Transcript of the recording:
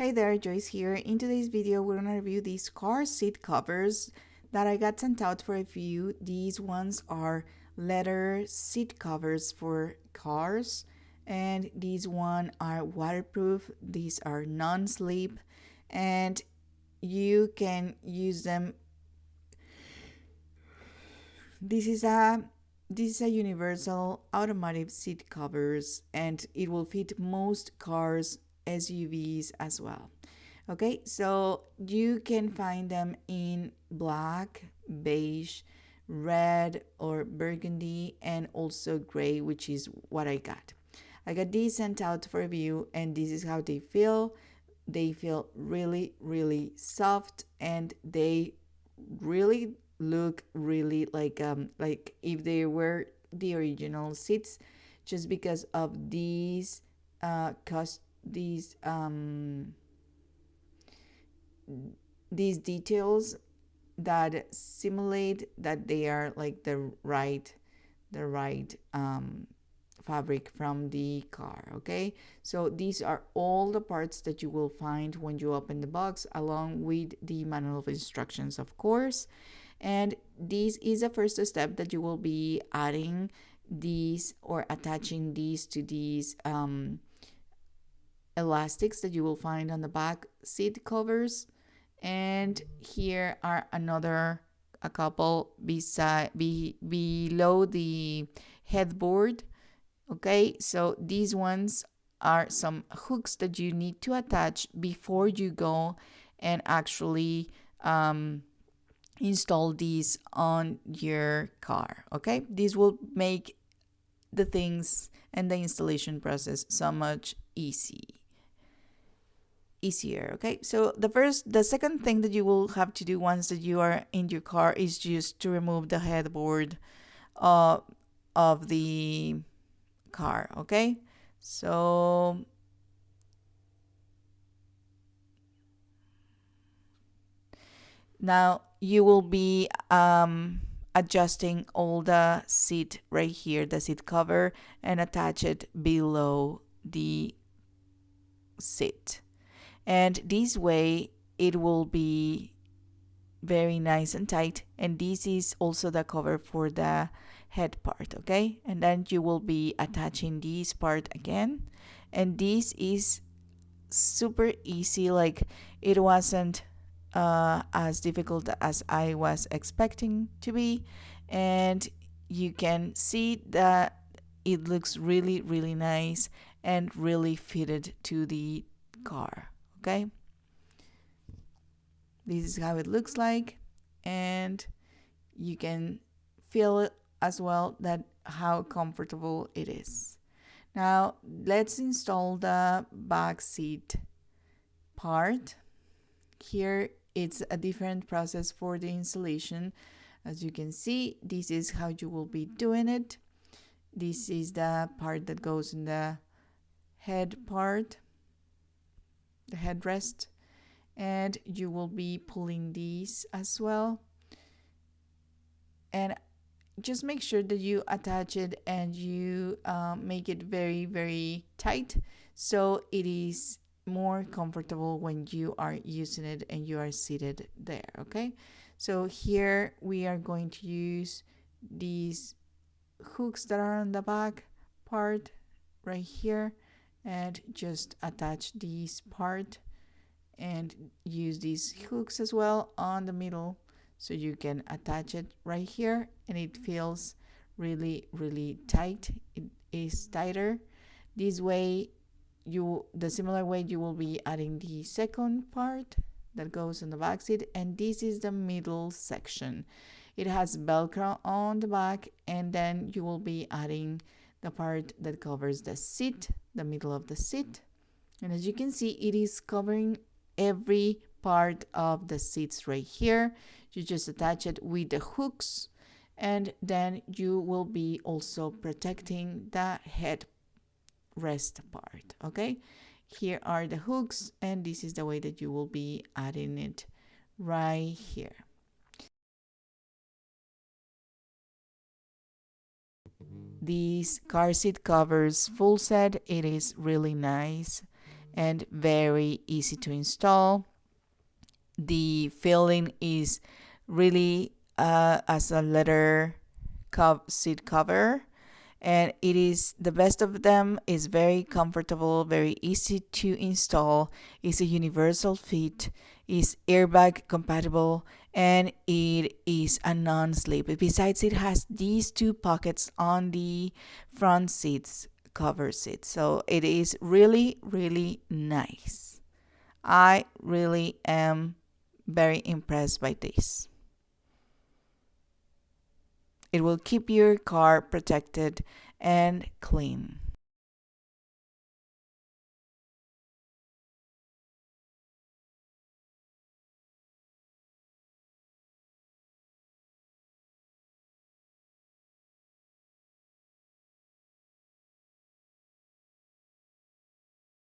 Hey there, Joyce here. In today's video, we're gonna review these car seat covers that I got sent out for review. These ones are leather seat covers for cars, and these one are waterproof. These are non-slip, and you can use them. This is a universal automotive seat covers, and it will fit most cars, SUVs as well. Okay, so you can find them in black, beige, red, or burgundy, and also gray, which is what I got. I got these sent out for review, and this is how they feel. They feel really, really soft, and they really look really like if they were the original seats, just because of these these details that simulate that they are like the right fabric from the car. Okay, so these are all the parts that you will find when you open the box, along with the manual of instructions, of course. And this is a first step that you will be adding these or attaching these to these elastics that you will find on the back seat covers. And here are a couple below the headboard. Okay, so these ones are some hooks that you need to attach before you go and actually install these on your car. Okay, this will make the things and the installation process so much easier. Okay, so the second thing that you will have to do once that you are in your car is just to remove the headboard uh, of the car. Okay, so now you will be adjusting all the seat right here, the seat cover, and attach it below the seat. And this way it will be very nice and tight. And this is also the cover for the head part. Okay, and then you will be attaching this part again, and this is super easy. Like, it wasn't as difficult as I was expecting to be, and you can see that it looks really, really nice and really fitted to the car. Okay, this is how it looks like, and you can feel it as well, that how comfortable it is. Now let's install the back seat part. Here it's a different process for the installation. As you can see, this is how you will be doing it. This is the part that goes in the head part, the headrest, and you will be pulling these as well. And just make sure that you attach it and you make it very, very tight, so it is more comfortable when you are using it and you are seated there. Okay, so here we are going to use these hooks that are on the back part right here, and just attach this part and use these hooks as well on the middle, so you can attach it right here, and it feels really, really tight. It is tighter. This way, the similar way you will be adding the second part that goes on the back seat, and this is the middle section. It has Velcro on the back, and then you will be adding the part that covers the seat, the middle of the seat. And as you can see, it is covering every part of the seats right here. You just attach it with the hooks, and then you will be also protecting the head rest part. Okay, here are the hooks, and this is the way that you will be adding it right here. These car seat covers full set, it is really nice, and very easy to install. The feeling is really as a leather seat cover, and it is the best of them. Is very comfortable, very easy to install, is a universal fit, is airbag compatible, and it is a non-slip. Besides, it has these two pockets on the front seats, cover seats, so it is really really nice. I really am very impressed by this. It will keep your car protected and clean.